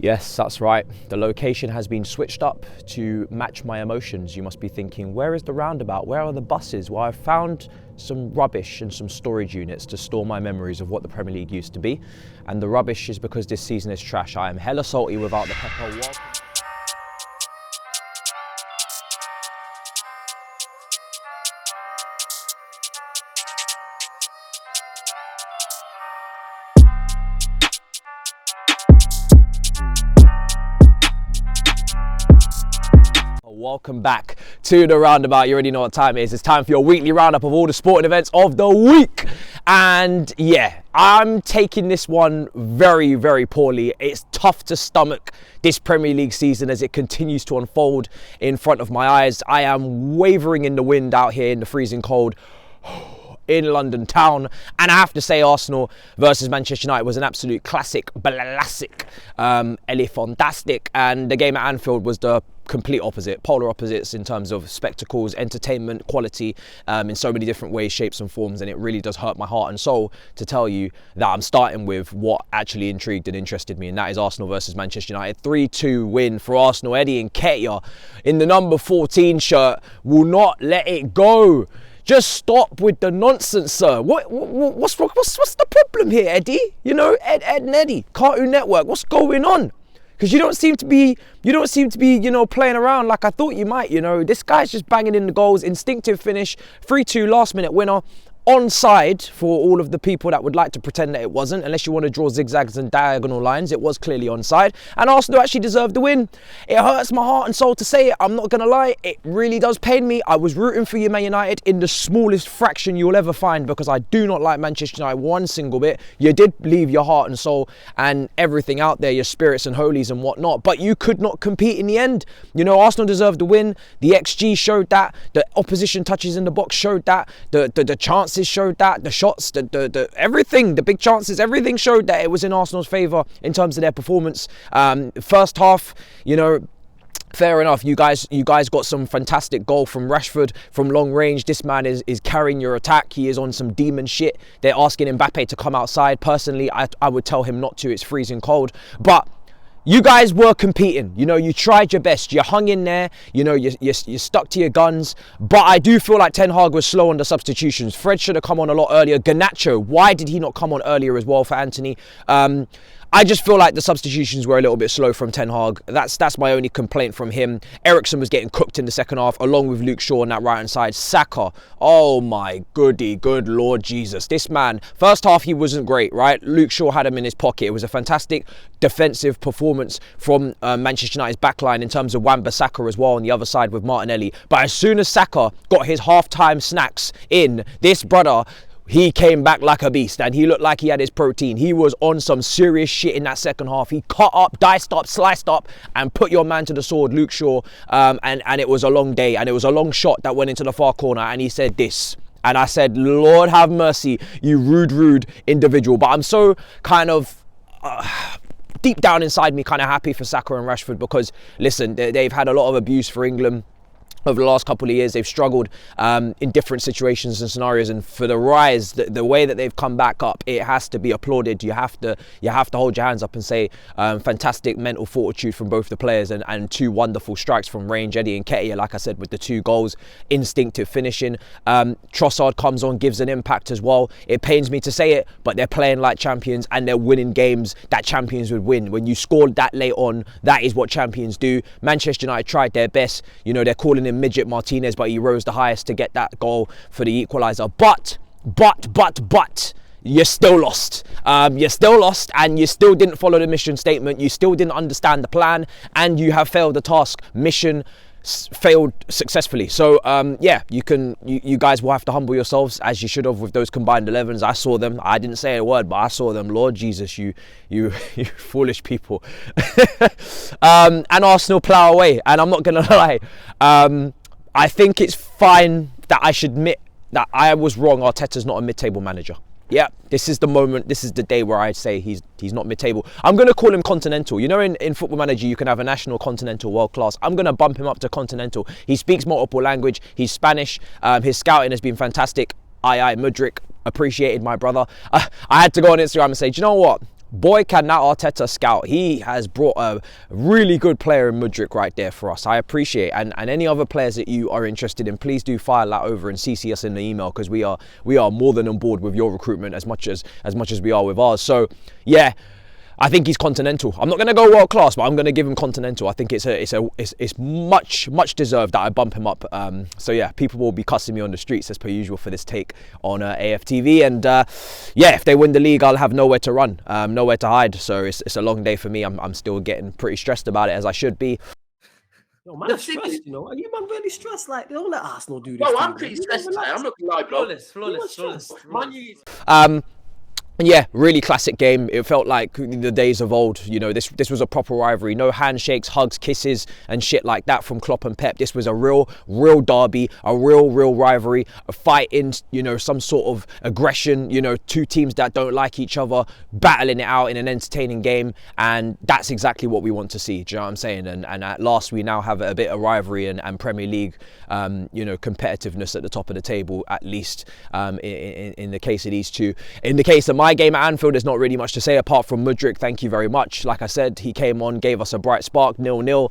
Yes, that's right. The location has been switched up to match my emotions. You must be thinking, where is the roundabout? Where are the buses? Well, I've found some rubbish and some storage units to store my memories of what the Premier League used to be. And the rubbish is because this season is trash. I am hella salty without the pepper. Welcome back to the roundabout. You already know what time it is. It's time for your weekly roundup of all the sporting events of the week. And yeah, I'm taking this one very, very poorly. It's tough to stomach this Premier League season as it continues to unfold in front of my eyes. I am wavering in the wind out here in the freezing cold in London town, and I have to say Arsenal versus Manchester United was an absolute classic, fantastic, and the game at Anfield was the complete opposite, polar opposites in terms of spectacles, entertainment, quality, in so many different ways, shapes and forms, and it really does hurt my heart and soul to tell you that I'm starting with what actually intrigued and interested me, and that is Arsenal versus Manchester United. 3-2 win for Arsenal. Eddie Nketiah in the number 14 shirt will not let it go. Just stop with the nonsense, sir. What's the problem here, Eddie? You know, Ed and Eddie, Cartoon Network. What's going on? Because you don't seem to be, you know, playing around like I thought you might. You know, this guy's just banging in the goals, instinctive finish, 3-2 last-minute winner. Onside for all of the people that would like to pretend that it wasn't, unless you want to draw zigzags and diagonal lines. It was clearly onside, and Arsenal actually deserved the win. It hurts my heart and soul to say it, I'm not gonna lie, it really does pain me. I was rooting for you, Man United, in the smallest fraction you'll ever find, because I do not like Manchester United one single bit. You did leave your heart and soul and everything out there, your spirits and holies and whatnot, but you could not compete in the end. You know, Arsenal deserved the win. The XG showed that, the opposition touches in the box showed that, the chances showed that, the shots, the everything, the big chances, everything showed that it was in Arsenal's favour in terms of their performance. First half, you know, fair enough, you guys got some fantastic goal from Rashford from long range. This man is carrying your attack. He is on some demon shit. They're asking Mbappe to come outside. Personally, I would tell him not to. It's freezing cold. But you guys were competing, you know, you tried your best, you hung in there, you know, you stuck to your guns, but I do feel like Ten Hag was slow on the substitutions. Fred should have come on a lot earlier. Garnacho, why did he not come on earlier as well for Anthony? I just feel like the substitutions were a little bit slow from Ten Hag. That's my only complaint from him. Eriksen was getting cooked in the second half, along with Luke Shaw on that right-hand side. Saka, oh my good Lord Jesus. This man, first half he wasn't great, right? Luke Shaw had him in his pocket. It was a fantastic defensive performance from Manchester United's backline in terms of Wan-Bissaka as well on the other side with Martinelli. But as soon as Saka got his half-time snacks in, this brother, he came back like a beast and he looked like he had his protein. He was on some serious shit in that second half. He cut up, diced up, sliced up and put your man to the sword, Luke Shaw. And it was a long day and it was a long shot that went into the far corner and he said this. And I said, Lord have mercy, you rude individual. But I'm so kind of deep down inside me kind of happy for Saka and Rashford because, listen, they've had a lot of abuse for England. Over the last couple of years, they've struggled in different situations and scenarios, and for the rise, the way that they've come back up, it has to be applauded. You have to hold your hands up and say fantastic mental fortitude from both the players and two wonderful strikes from range. Eddie Nketiah, like I said, with the 2 goals, instinctive finishing. Trossard comes on, gives an impact as well. It pains me to say it, but they're playing like champions and they're winning games that champions would win. When you scored that late on, that is what champions do. Manchester United tried their best. You know, they're calling him Midget Martinez, but he rose the highest to get that goal for the equaliser. But you're still lost. You're still lost and you still didn't follow the mission statement. You still didn't understand the plan and you have failed the task. Mission failed successfully. So yeah, you guys will have to humble yourselves as you should have with those combined 11s. I saw them. I didn't say a word, but I saw them. Lord Jesus, you foolish people. And Arsenal plough away. And I'm not gonna lie. I think it's fine that I should admit that I was wrong. Arteta's not a mid-table manager. Yeah, this is the moment, this is the day where I'd say he's not mid-table. I'm going to call him continental. You know, in Football Manager, you can have a national, continental, world class. I'm going to bump him up to continental. He speaks multiple language. He's Spanish. His scouting has been fantastic. Mudrik, appreciated my brother. I had to go on Instagram and say, do you know what? boy, can that Arteta scout. He has brought a really good player in Mudryk right there for us. I appreciate it. And any other players that you are interested in, please do file that over and CC us in the email, because we are more than on board with your recruitment as much as we are with ours. So yeah, I think he's continental. I'm not going to go world class, but I'm going to give him continental. I think it's much deserved that I bump him up. So yeah, people will be cussing me on the streets as per usual for this take on AFTV. And yeah, if they win the league, I'll have nowhere to run, nowhere to hide. So it's a long day for me. I'm still getting pretty stressed about it, as I should be. Yo, man, stressed, you know. Are you man really stressed? Like, don't let Arsenal do this. No, I'm pretty stressed. I'm not gonna lie, bro. Flawless. Yeah, really classic game. It felt like the days of old. You know, this was a proper rivalry. No handshakes, hugs, kisses, and shit like that from Klopp and Pep. This was a real derby, a real rivalry, a fight in, you know, some sort of aggression. You know, two teams that don't like each other, battling it out in an entertaining game, and that's exactly what we want to see. Do you know what I'm saying? And at last, we now have a bit of rivalry and Premier League, you know, competitiveness at the top of the table, at least in the case of these two. In the case of my game at Anfield, there's not really much to say apart from Mudryk. Thank you very much. Like I said, he came on, gave us a bright spark, 0-0.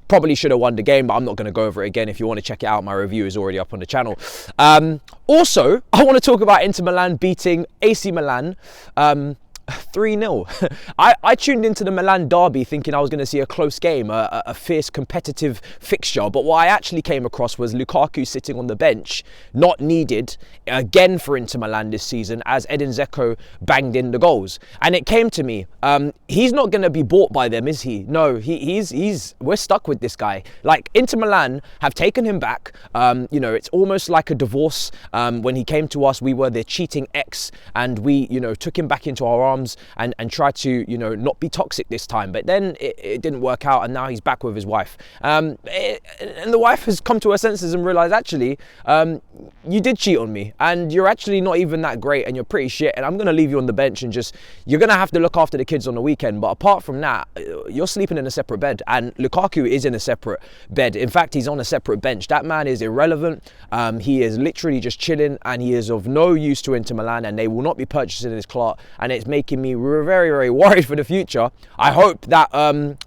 Probably should have won the game, but I'm not going to go over it again. If you want to check it out, my review is already up on the channel. Also, I want to talk about Inter Milan beating AC Milan 3-0. I tuned into the Milan derby thinking I was going to see a close game, a fierce competitive fixture, but what I actually came across was Lukaku sitting on the bench, not needed again for Inter Milan this season, as Edin Dzeko banged in the goals. And it came to me, he's not going to be bought by them, is he? No, we're stuck with this guy. Like, Inter Milan have taken him back. You know, it's almost like a divorce. When he came to us, we were their cheating ex, and we, you know, took him back into our arms and tried to, you know, not be toxic this time. But then it didn't work out, and now he's back with his wife. And the wife has come to her senses and realised, actually, you did cheat on me, and you're actually not even that great, and you're pretty shit, and I'm going to leave you on the bench, and you're going to have to look after the kids on the weekend. But apart from that, you're sleeping in a separate bed, and Lukaku is in a separate bed. In fact, he's on a separate bench. That man is irrelevant. He is literally just chilling, and he is of no use to Inter Milan, and they will not be purchasing his clout, and it's making me very worried for the future. I hope that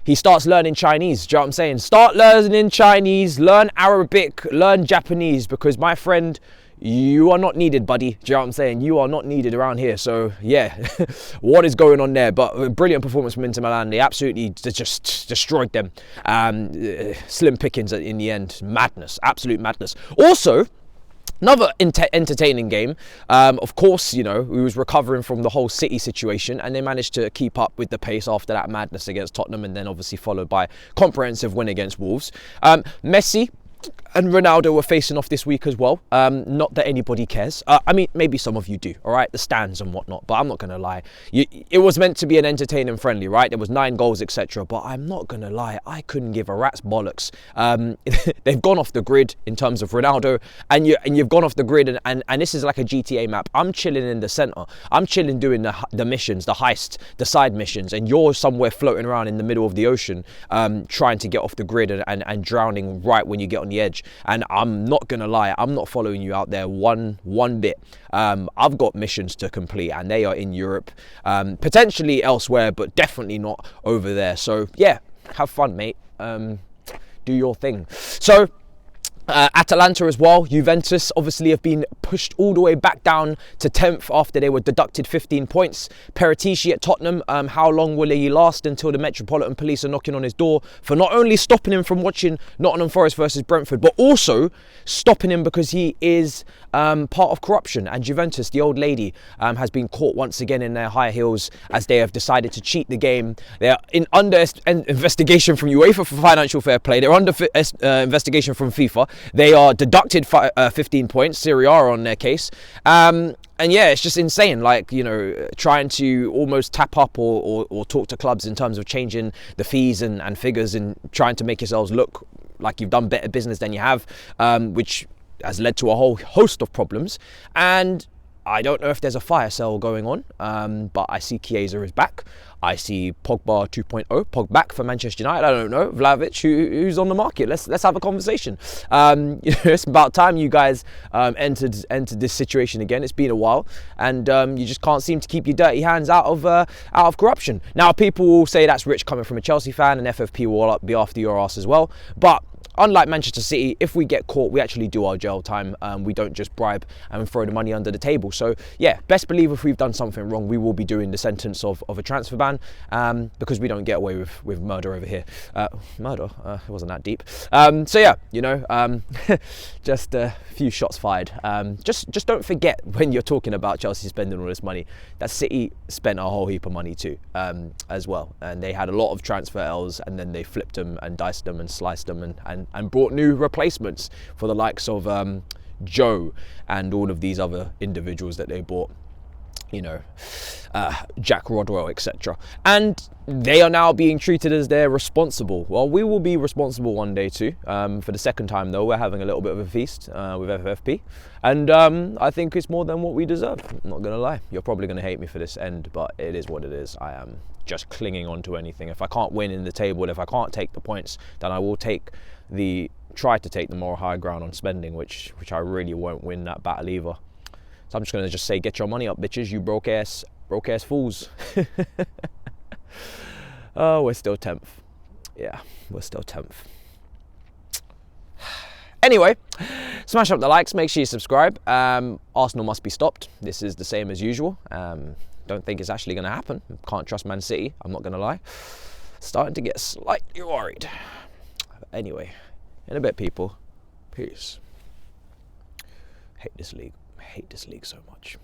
he starts learning Chinese. Do you know what I'm saying? Start learning Chinese, learn Arabic, learn Japanese, because my friend, you are not needed, buddy. Do you know what I'm saying? You are not needed around here. So yeah, what is going on there? But a brilliant performance from Inter Milan. They absolutely just destroyed them. Slim pickings in the end. Madness, absolute madness. Also, another entertaining game. Of course, you know, we was recovering from the whole City situation, and they managed to keep up with the pace after that madness against Tottenham, and then obviously followed by comprehensive win against Wolves. Messi and Ronaldo were facing off this week as well. Not that anybody cares. I mean, maybe some of you do, all right? The stands and whatnot, but I'm not going to lie. It was meant to be an entertaining friendly, right? There was 9 goals, etc. But I'm not going to lie. I couldn't give a rat's bollocks. They've gone off the grid in terms of Ronaldo, and you've gone off the grid, and this is like a GTA map. I'm chilling in the centre. I'm chilling doing the missions, the heist, the side missions, and you're somewhere floating around in the middle of the ocean, trying to get off the grid and drowning right when you get on the edge. And I'm not gonna lie, I'm not following you out there one bit. I've got missions to complete, and they are in Europe, potentially elsewhere, but definitely not over there. So yeah, have fun, mate. Do your thing. So Atalanta as well, Juventus obviously have been pushed all the way back down to 10th after they were deducted 15 points. Paratici at Tottenham, how long will he last until the Metropolitan Police are knocking on his door for not only stopping him from watching Nottingham Forest versus Brentford, but also stopping him because he is part of corruption. And Juventus, the old lady, has been caught once again in their high heels as they have decided to cheat the game. They are under investigation from UEFA for financial fair play. They're under investigation from FIFA. They are deducted 15 points. Serie A are on their case. And yeah, it's just insane. Like, you know, trying to almost tap up or talk to clubs in terms of changing the fees and figures, and trying to make yourselves look like you've done better business than you have, which has led to a whole host of problems. And I don't know if there's a fire sale going on, but I see Chiesa is back. I see Pogba 2.0, Pogba for Manchester United. I don't know, Vlahovic, who's on the market. Let's have a conversation. It's about time you guys entered this situation again. It's been a while, and you just can't seem to keep your dirty hands out of corruption. Now, people will say that's rich coming from a Chelsea fan, and FFP will be after your ass as well. But unlike Manchester City, if we get caught, we actually do our jail time. We don't just bribe and throw the money under the table. So yeah, best believe if we've done something wrong, we will be doing the sentence of a transfer ban, because we don't get away with murder over here. Murder? It wasn't that deep. So yeah, you know, just a few shots fired. Just don't forget when you're talking about Chelsea spending all this money, that City spent a whole heap of money too, as well. And they had a lot of transfer L's, and then they flipped them and diced them and sliced them and brought new replacements for the likes of Joe and all of these other individuals that they bought, you know, Jack Rodwell, etc. And they are now being treated as they're responsible. Well, we will be responsible one day too. For the second time though, we're having a little bit of a feast with FFP, and I think it's more than what we deserve. I'm not gonna lie. You're probably gonna hate me for this end, but it is what it is. I am just clinging on to anything. If I can't win in the table, if I can't take the points, then I will try to take the moral high ground on spending, which I really won't win that battle either. So I'm just gonna say, get your money up, bitches, you broke ass fools. Oh, we're still 10th. Yeah, we're still 10th. Anyway, smash up the likes, make sure you subscribe. Arsenal must be stopped. This is the same as usual. Don't think it's actually gonna happen. Can't trust Man City, I'm not gonna lie. Starting to get slightly worried. Anyway, in a bit, people. Peace. Hate this league so much.